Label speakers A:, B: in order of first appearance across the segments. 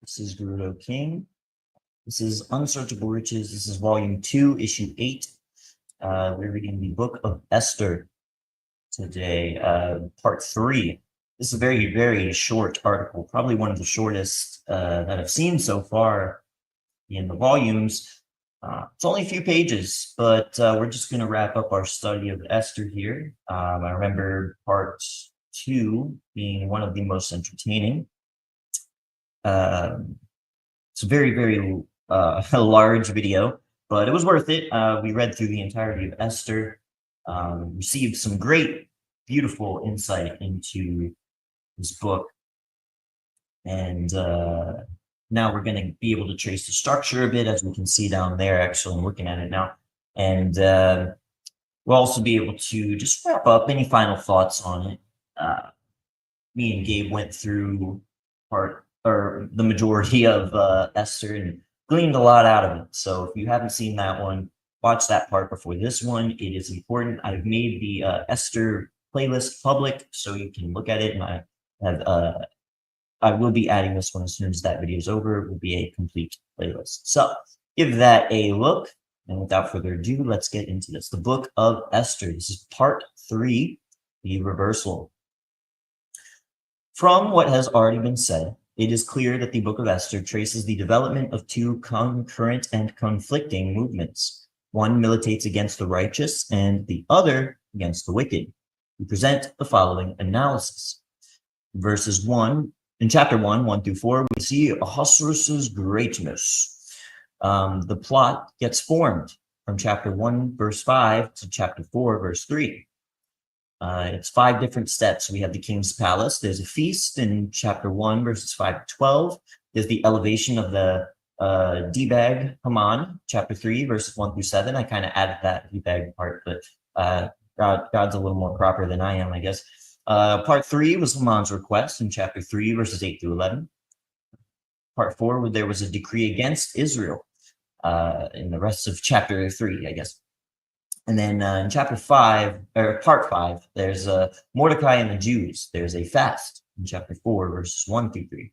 A: This is Gerudo King. This is Unsearchable Riches. This is Volume 2, Issue 8. We're reading the Book of Esther today, Part 3. This is a very, very short article, probably one of the shortest that I've seen so far in the volumes. It's only a few pages, but we're just going to wrap up our study of Esther here. I remember Part 2 being one of the most entertaining. It's a very, very large video, but it was worth it. We read through the entirety of Esther, received some great, beautiful insight into this book. And now we're going to be able to trace the structure a bit, as we can see down there. Actually, I'm looking at it now. And we'll also be able to just wrap up any final thoughts on it. Me and Gabe went through the majority of Esther and gleaned a lot out of it. So if you haven't seen that one, watch that part before this one. It is important. I've made the Esther playlist public so you can look at it, and I will be adding this one as soon as that video is over. It will be a complete playlist. So give that a look, and without further ado, let's get into this. The Book of Esther. This is Part 3, the reversal. From what has already been said, it is clear that the Book of Esther traces the development of two concurrent and conflicting movements. One militates against the righteous and the other against the wicked. We present the following analysis. Verses 1, in chapter 1, 1 through 4, we see Ahasuerus' greatness. The plot gets formed from chapter 1, verse 5 to chapter 4, verse 3. It's 5 different steps. We have the king's palace. There's a feast in chapter 1, verses 5 to 12. There's the elevation of the D-bag Haman, chapter 3, verses 1 through 7. I kind of added that D-bag part, but God's a little more proper than I am, I guess. Part 3 was Haman's request in chapter 3, verses 8 through 11. Part 4, where there was a decree against Israel in the rest of chapter 3, I guess. And then in chapter 5, or part 5, there's Mordecai and the Jews. There's a fast in chapter 4, verses 1 through 3.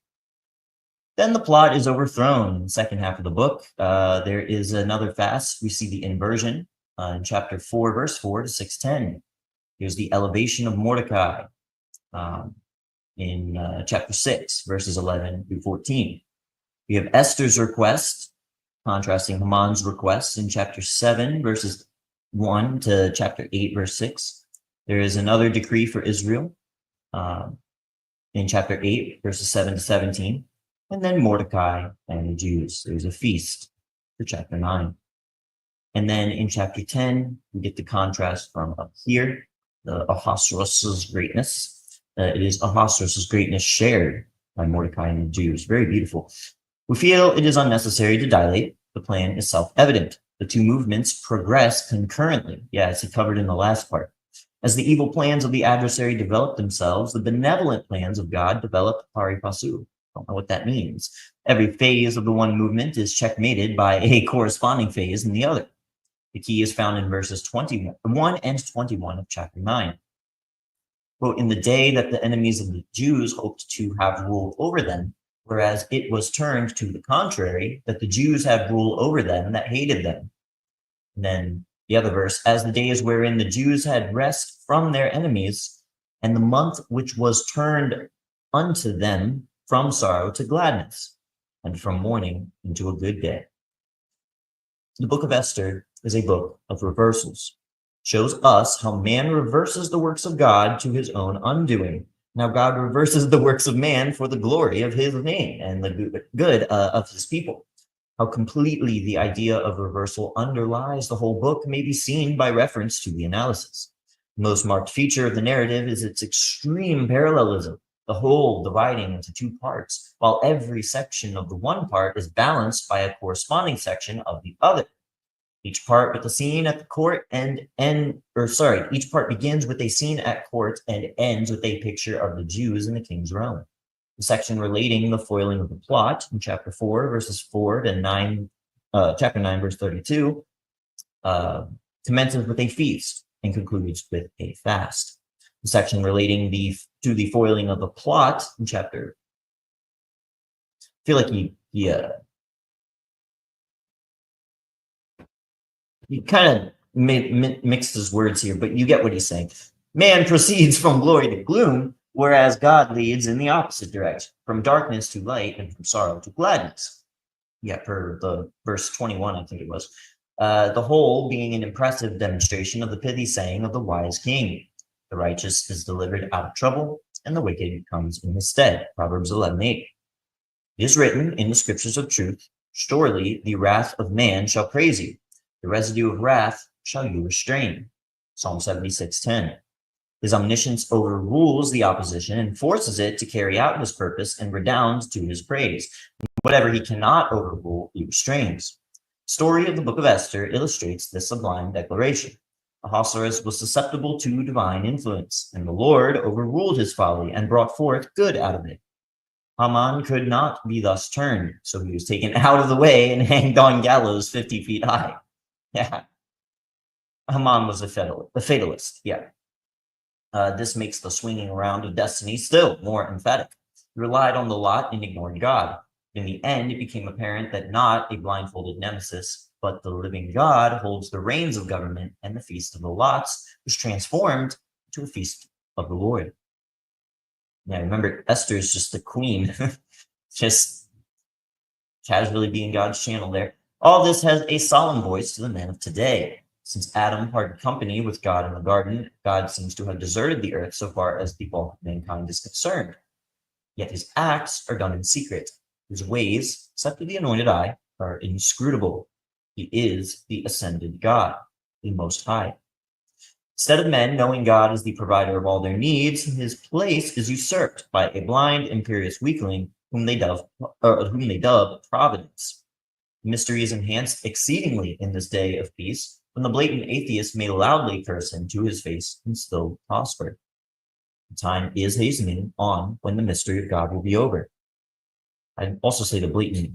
A: Then the plot is overthrown in the second half of the book. There is another fast. We see the inversion in chapter 4, verse 4 to 6:10. Here's the elevation of Mordecai in chapter 6, verses 11 through 14. We have Esther's request, contrasting Haman's request in chapter 7, verses 1 to chapter 8, verse 6. There is another decree for Israel in chapter 8, verses 7 to 17. And then Mordecai and the Jews. There's a feast for chapter 9. And then in chapter 10, we get the contrast from up here, the Ahasuerus' greatness. It is Ahasuerus' greatness shared by Mordecai and the Jews. Very beautiful. We feel it is unnecessary to dilate. The plan is self-evident. The two movements progress concurrently. Yeah, as he covered in the last part. As the evil plans of the adversary develop themselves, the benevolent plans of God develop pari passu. Don't know what that means. Every phase of the one movement is checkmated by a corresponding phase in the other. The key is found in verses 21 and 21 of chapter 9. Quote, in the day that the enemies of the Jews hoped to have rule over them, whereas it was turned to the contrary, that the Jews had rule over them that hated them. And then the other verse, as the days wherein the Jews had rest from their enemies, and the month which was turned unto them from sorrow to gladness, and from mourning into a good day. The Book of Esther is a book of reversals. It shows us how man reverses the works of God to his own undoing. Now God reverses the works of man for the glory of his name and the good of his people. How completely the idea of reversal underlies the whole book may be seen by reference to the analysis. The most marked feature of the narrative is its extreme parallelism, the whole dividing into 2 parts, while every section of the one part is balanced by a corresponding section of the other. Each part with a scene at the court each part begins with a scene at court and ends with a picture of the Jews in the king's realm. The section relating the foiling of the plot in chapter 4, verses 4 to 9, chapter 9, verse 32, commences with a feast and concludes with a fast. The section relating to the foiling of the plot in chapter feel like he kind of mixed his words here, but you get what he's saying. Man proceeds from glory to gloom, whereas God leads in the opposite direction, from darkness to light and from sorrow to gladness. Yeah, per the verse 21, I think it was. The whole being an impressive demonstration of the pithy saying of the wise king. The righteous is delivered out of trouble, and the wicked comes in his stead. Proverbs 11:8. It is written in the scriptures of truth, surely the wrath of man shall praise you. The residue of wrath shall you restrain. Psalm 76:10. His omniscience overrules the opposition and forces it to carry out his purpose and redounds to his praise. Whatever he cannot overrule, he restrains. The story of the book of Esther illustrates this sublime declaration. Ahasuerus was susceptible to divine influence, and the Lord overruled his folly and brought forth good out of it. Haman could not be thus turned, so he was taken out of the way and hanged on gallows 50 feet high. Yeah. Haman was a fatalist. Yeah. This makes the swinging around of destiny still more emphatic. He relied on the lot and ignored God. In the end, it became apparent that not a blindfolded nemesis, but the living God holds the reins of government, and the feast of the lots was transformed to a feast of the Lord. Yeah, remember, Esther is just the queen, just casually being God's channel there. All this has a solemn voice to the men of today. Since Adam parted company with God in the garden, God seems to have deserted the earth so far as the bulk of mankind is concerned. Yet his acts are done in secret. His ways, except to the anointed eye, are inscrutable. He is the ascended God, the Most High. Instead of men knowing God as the provider of all their needs, his place is usurped by a blind, imperious weakling whom they dub Providence. Mystery is enhanced exceedingly in this day of peace, when the blatant atheist may loudly curse him to his face and still prosper. The time is hastening on when the mystery of God will be over. I'd also say the blatant,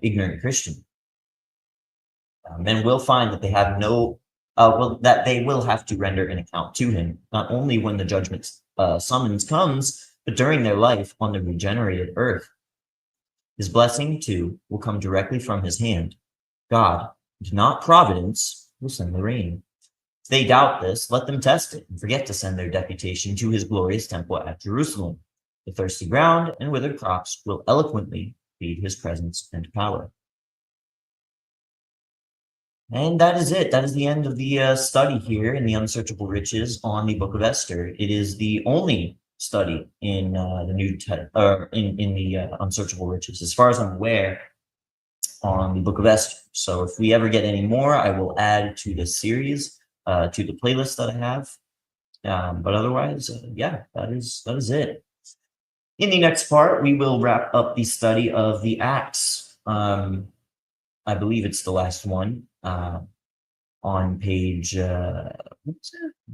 A: ignorant Christian. Men will find that they have that they will have to render an account to him, not only when the judgment summons comes, but during their life on the regenerated earth. His blessing, too, will come directly from his hand. God, and not Providence, will send the rain. If they doubt this, let them test it and forget to send their deputation to his glorious temple at Jerusalem. The thirsty ground and withered crops will eloquently plead his presence and power. And that is it. That is the end of the study here in the Unsearchable Riches on the Book of Esther. It is the only study in the Unsearchable Riches, as far as I'm aware, on the Book of Esther. So if we ever get any more, I will add to the series, to the playlist that I have. But otherwise, yeah, that is it. In the next part, we will wrap up the study of the Acts. I believe it's the last one, on page,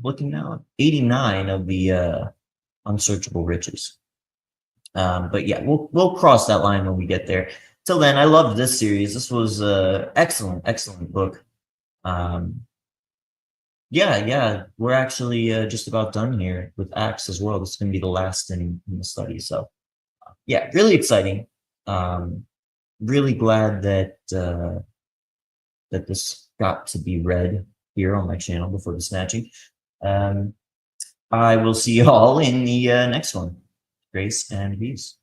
A: looking now, 89 of the Unsearchable Riches. But yeah, we'll cross that line when we get there. Till then, I loved this series. This was excellent book. Yeah, we're actually just about done here with Acts as well. This is going to be the last in the study. So yeah, really exciting. Really glad that that this got to be read here on my channel before the snatching. I will see you all in the next one. Grace and peace.